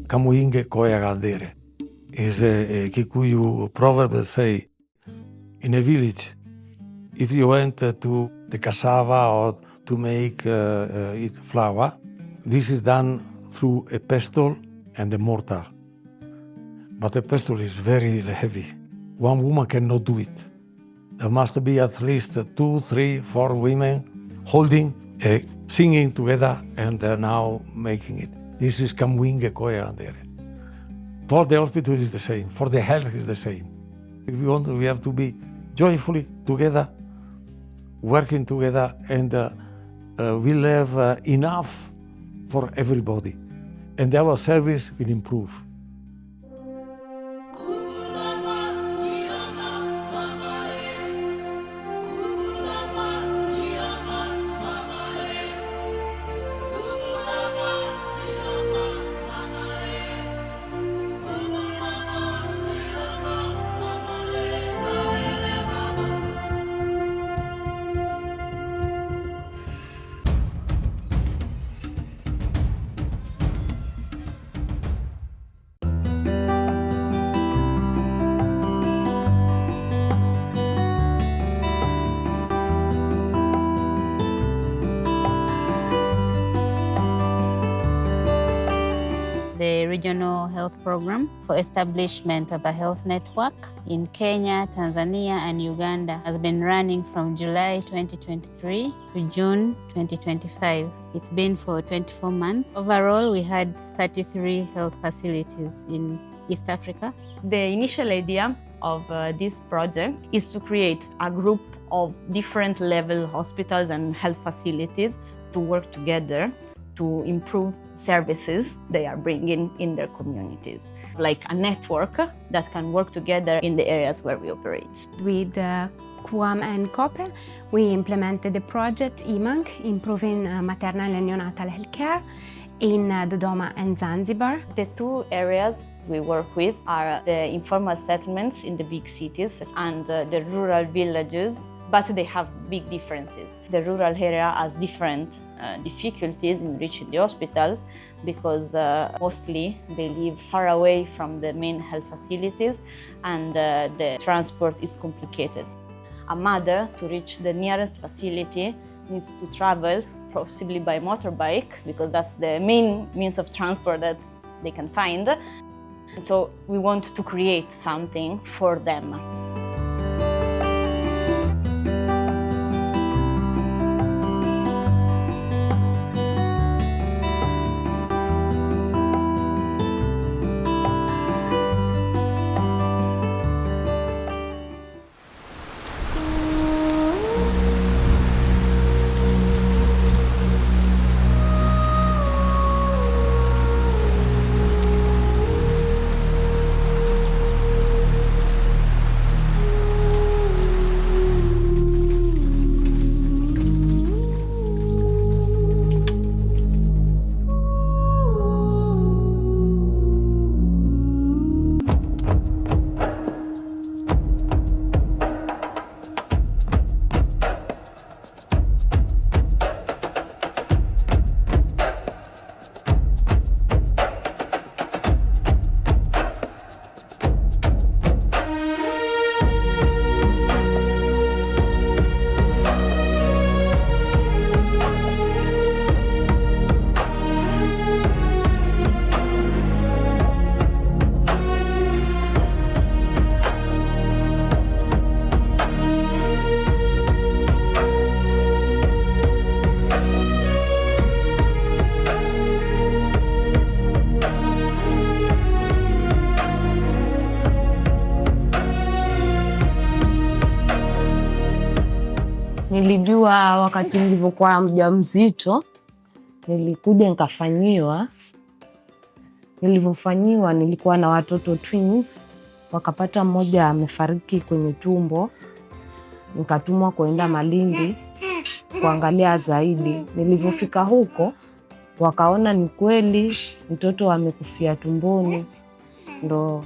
kamuinge koerandere. Is a Kikuyu proverb that say, in a village, if you went to the cassava or to make it flour, this is done through a pestle and a mortar. But the pestle is very heavy. One woman cannot do it. There must be at least 2, 3, 4 women holding, singing together, and now making it. This is kamuinge koerandere. For the hospital is the same, for the health is the same. If we want, we have to be joyfully together, working together, and we'll have enough for everybody. And our service will improve. The regional health program for establishment of a health network in Kenya, Tanzania, and Uganda has been running from July 2023 to June 2025. It's been for 24 months. Overall, we had 33 health facilities in East Africa. The initial idea of this project is to create a group of different level hospitals and health facilities to work together to improve services they are bringing in their communities, like a network that can work together in the areas where we operate. With CUAMM and Cooperazione, we implemented the project IMANC, Improving Maternal and Neonatal Healthcare, in Dodoma and Zanzibar. The two areas we work with are the informal settlements in the big cities and the rural villages, but they have big differences. The rural area has different difficulties in reaching the hospitals because mostly they live far away from the main health facilities and the transport is complicated. A mother, to reach the nearest facility, needs to travel possibly by motorbike because that's the main means of transport that they can find. So we want to create something for them. Nilijua wakati nilipokuwa mjamzito, nilikuja nikafanyiwa. Nilipofanyiwa nilikuwa na watoto twins, wakapata mmoja amefariki kwenye tumbo. Nikatumwa kwenda Malindi kuangalia zaidi. Nilipofika huko wakaona ni kweli mtoto amekufia tumboni. Ndo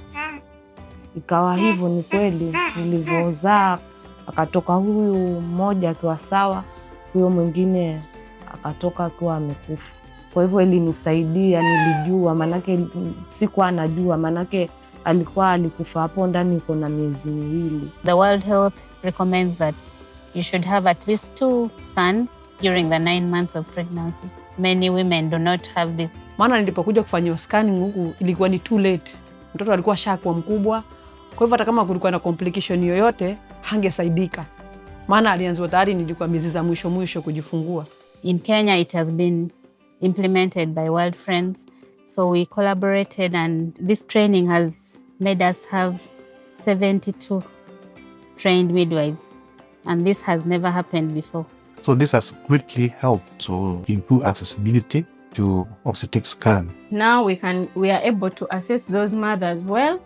ikawa hivyo, ni kweli. Nilipozaa akatoka huyu mmoja akiwa sawa, huyo mwingine akatoka akiwa amekufa. Kwa hivyo ilinisaidia, nilijua, manake sikuwa najua, manake alikufa hapo ndani kuna miezi miwili. The World Health recommends that you should have at least 2 scans during the 9 months of pregnancy. Many women do not have this. Maana nilipokuja kufanyiwa scanning huku ilikuwa ni too late. Mtoto alikuwa shakuwa mkubwa. Kwa hivyo hata kama kulikuwa na complication yoyote, hangesaidika. Maana alianzwa tayari nilikuwa miezi za mwisho kujifungua. In Kenya, it has been implemented by World Friends. So we collaborated, and this training has made us have 72 trained midwives. And this has never happened before. So this has greatly helped to improve accessibility to obstetric scan. Now we are able to assess those mothers well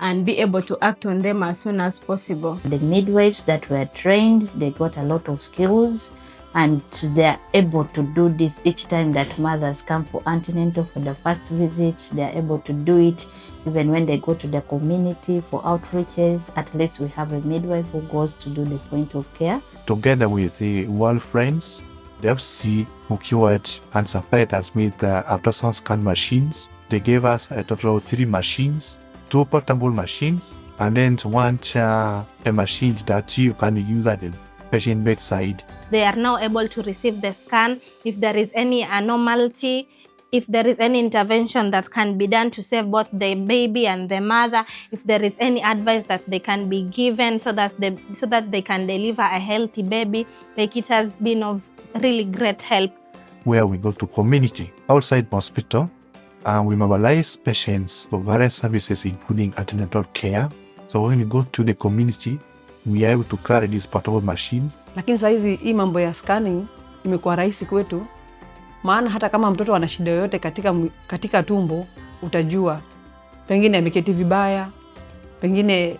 and be able to act on them as soon as possible. The midwives that were trained, they got a lot of skills, and they're able to do this each time that mothers come for antenatal for the first visits. They're able to do it even when they go to the community for outreaches. At least we have a midwife who goes to do the point of care. Together with the World Friends, the AVSI procured and supplied us with ultrasound scan machines. They gave us a total of 3 machines, 2 portable machines, and then 1 a machine that you can use at the patient bedside. They are now able to receive the scan if there is any abnormality, if there is any intervention that can be done to save both the baby and the mother, if there is any advice that they can be given so that they can deliver a healthy baby. Like, it has been of really great help. Where we go to community outside hospital, and we mobilize patients for various services including antenatal care. So when we go to the community, we are able to carry these portable machines. Lakini sasa hii mambo ya scanning imekuwa rahisi kwetu. Maana hata kama mtoto ana shida yoyote katika tumbo, utajua. Pengine ameketi vibaya, pengine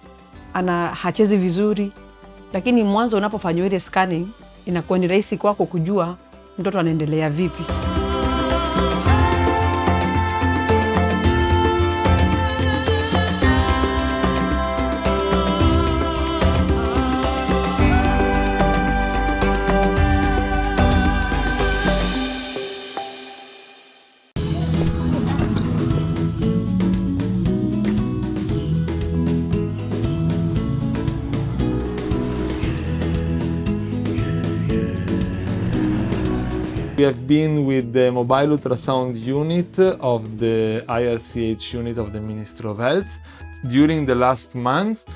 hachezi vizuri. Lakini mwanzo unapofanywa ile scanning, inakuwa ni rahisi kwako kujua mtoto anaendelea vipi. We have been with the mobile ultrasound unit of the IRCH unit of the Ministry of Health. During the last months,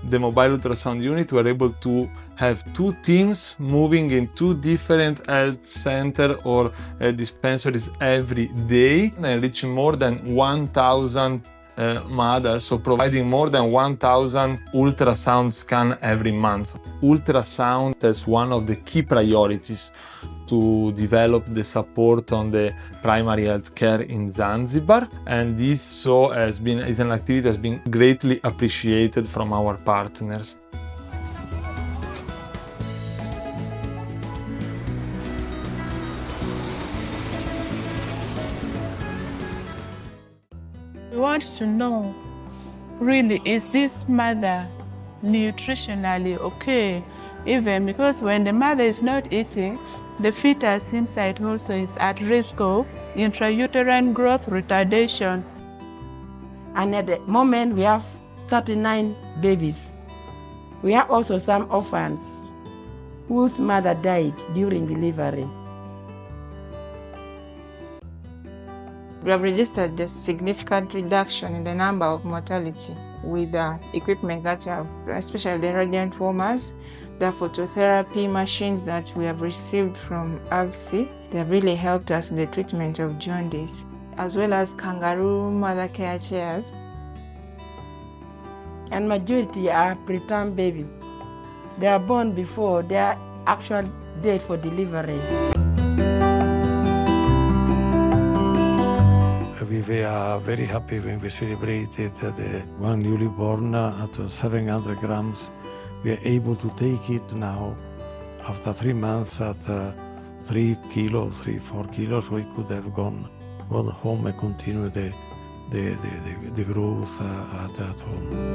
the mobile ultrasound unit were able to have 2 teams moving in 2 different health centers or dispensaries every day, and reaching more than 1,000 mothers, so providing more than 1,000 ultrasound scans every month. Ultrasound is one of the key priorities to develop the support on the primary health care in Zanzibar, and this is an activity that has been greatly appreciated from our partners. We want to know, really, is this mother nutritionally okay? Even because when the mother is not eating, the fetus inside also is at risk of intrauterine growth retardation. And at the moment, we have 39 babies. We have also some orphans whose mother died during delivery. We have registered a significant reduction in the number of mortality with the equipment that we have, especially the radiant warmers, the phototherapy machines that we have received from AVSI. They have really helped us in the treatment of jaundice, as well as kangaroo mother care chairs. And majority are preterm baby. They are born before their actual date for delivery. We were very happy when we celebrated the one newly born at 700 grams. We are able to take it now after 3 months at 3 kilos, 4 kilos. We could have gone home and continue the growth at home.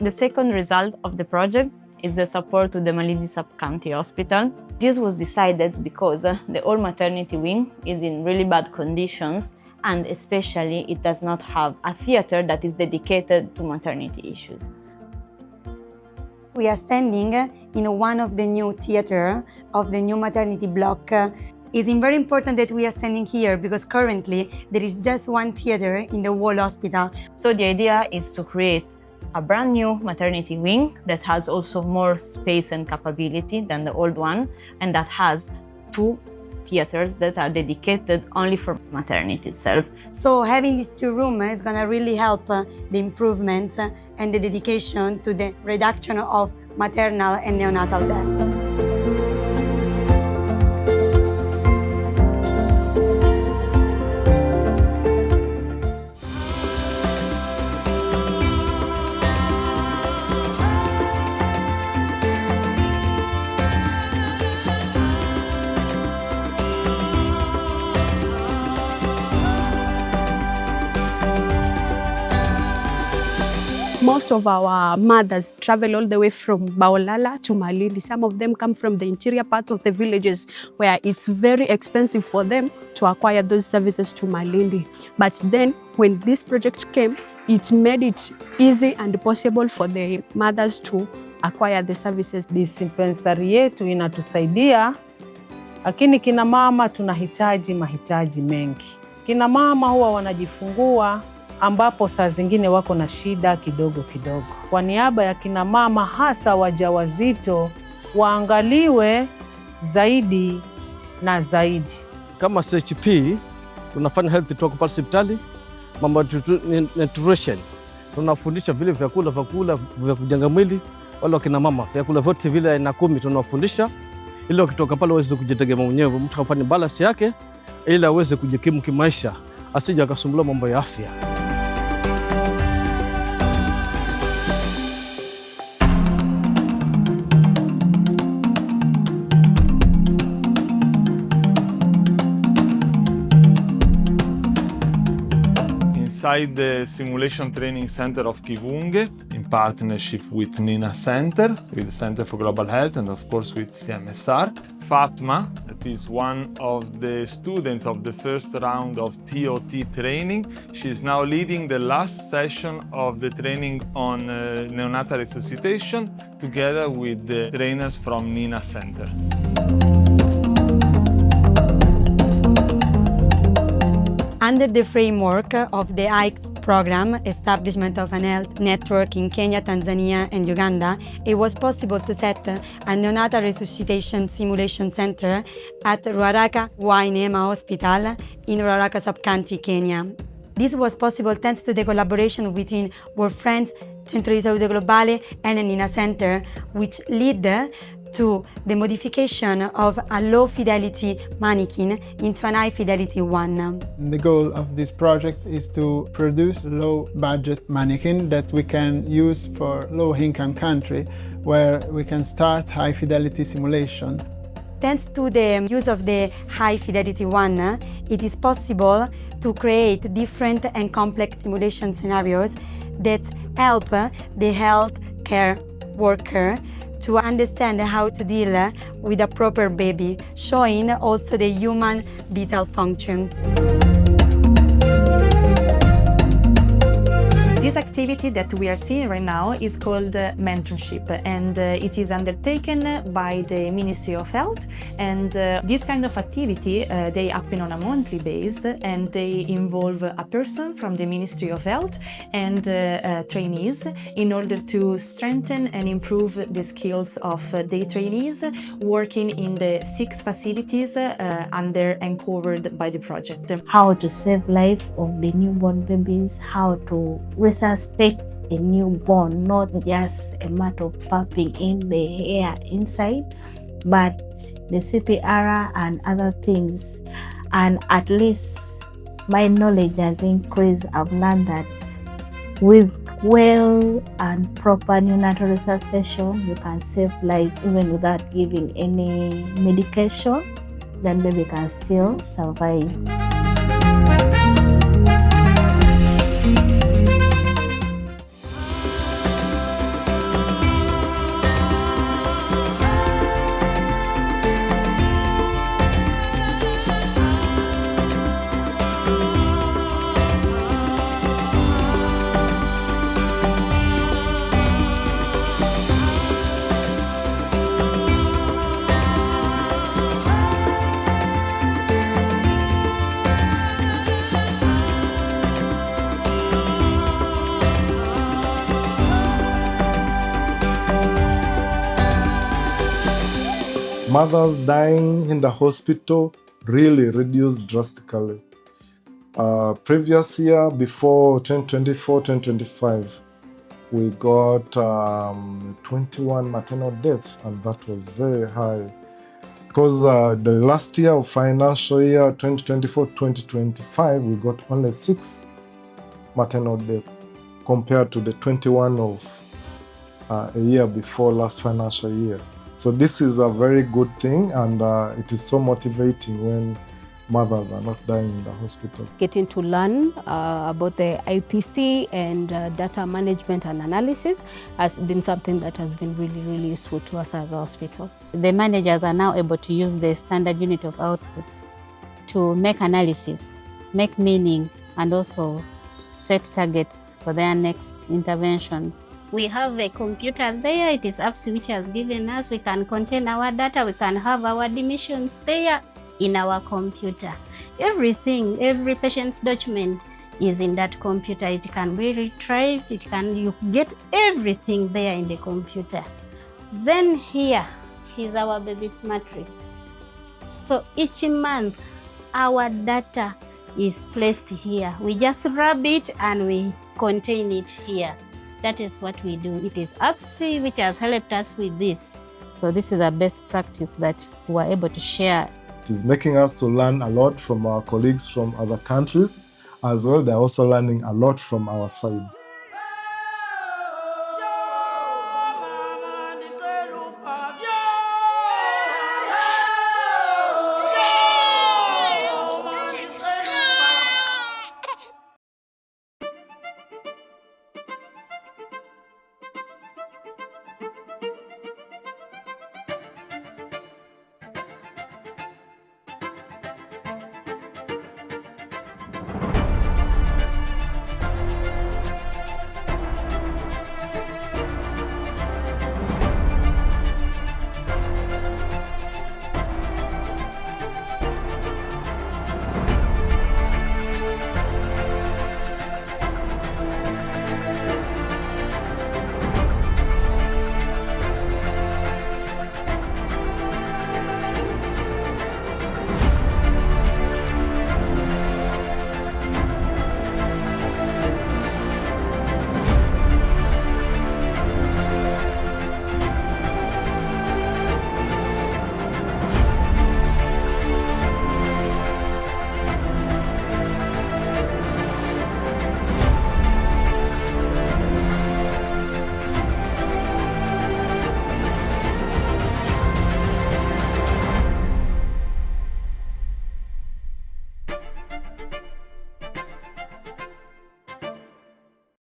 The second result of the project is the support to the Malindi Sub-County Hospital. This was decided because the old maternity wing is in really bad conditions, and especially it does not have a theater that is dedicated to maternity issues. We are standing in one of the new theater of the new maternity block. It's very important that we are standing here because currently there is just one theater in the whole hospital. So the idea is to create a brand new maternity wing that has also more space and capability than the old one, and that has 2 theaters that are dedicated only for maternity itself. So having these 2 rooms is going to really help the improvement and the dedication to the reduction of maternal and neonatal death. Most of our mothers travel all the way from Baolala to Malindi. Some of them come from the interior parts of the villages where it's very expensive for them to acquire those services to Malindi. But then when this project came, it made it easy and possible for the mothers to acquire the services. Dispensary yetu inatusaidia, lakini kina mama tunahitaji mahitaji mengi. Kina mama huwa wanajifungua ambapo saa zingine wako na shida kidogo kidogo. Kwa niaba ya kina mama hasa wajawazito waangaliwe zaidi na zaidi. Kama CHP tunafanya health talk pale hospitali, mambo nutrition. Tunafundisha vile vyakula vya kujenga mwili wale kina mama, vyakula vyote vile aina 10 tunawafundisha ili wakitoka pale waweze kujitegemea mwenyewe, mtu afanye balance yake ili aweze kujikimu kimaisha, asije akasumbuliwa mambo ya afya. Inside the Simulation Training Center of Kivunge, in partnership with Nina Center, with the Center for Global Health, and of course with CMSR. Fatma, that is one of the students of the first round of TOT training. She is now leading the last session of the training on neonatal resuscitation, together with the trainers from Nina Center. Under the framework of the AICS program, Establishment of a Health Network in Kenya, Tanzania and Uganda, it was possible to set a neonatal resuscitation simulation center at Ruaraka Wainema Hospital in Ruaraka Sub-County, Kenya. This was possible thanks to the collaboration between our friends Centro di Salute Globale and Nina Center, which led to the modification of a low-fidelity mannequin into an high-fidelity one. The goal of this project is to produce a low-budget mannequin that we can use for low-income country, where we can start high-fidelity simulation. Thanks to the use of the high-fidelity one, it is possible to create different and complex simulation scenarios that help the healthcare worker to understand how to deal with a proper baby, showing also the human vital functions. This activity that we are seeing right now is called mentorship, and it is undertaken by the Ministry of Health. And this kind of activity, they happen on a monthly basis, and they involve a person from the Ministry of Health and trainees in order to strengthen and improve the skills of the trainees working in the 6 facilities under and covered by the project. How to save life of the newborn babies, how to resuscitate a newborn, not just a matter of pumping in the air inside, but the CPR and other things. And at least my knowledge has increased. I've learned that with well and proper neonatal resuscitation, you can save life even without giving any medication. Then baby can still survive. mothers dying in the hospital really reduced drastically. Previous year, before 2024-2025, we got 21 maternal deaths, and that was very high. Because the last year of financial year 2024-2025, we got only 6 maternal deaths compared to the 21 of a year before last financial year. So this is a very good thing, and it is so motivating when mothers are not dying in the hospital. Getting to learn about the IPC and data management and analysis has been something that has been really, really useful to us as a hospital. The managers are now able to use the standard unit of outputs to make analysis, make meaning, and also set targets for their next interventions. We have a computer there. It is AVSI which has given us. We can contain our data. We can have our admissions there in our computer. Everything, every patient's document is in that computer. It can be retrieved. You get everything there in the computer. Then here is our baby's matrix. So each month our data is placed here. We just rub it and we contain it here. That is what we do. It is AVSI which has helped us with this. So this is a best practice that we are able to share. It is making us to learn a lot from our colleagues from other countries. As well, they're also learning a lot from our side.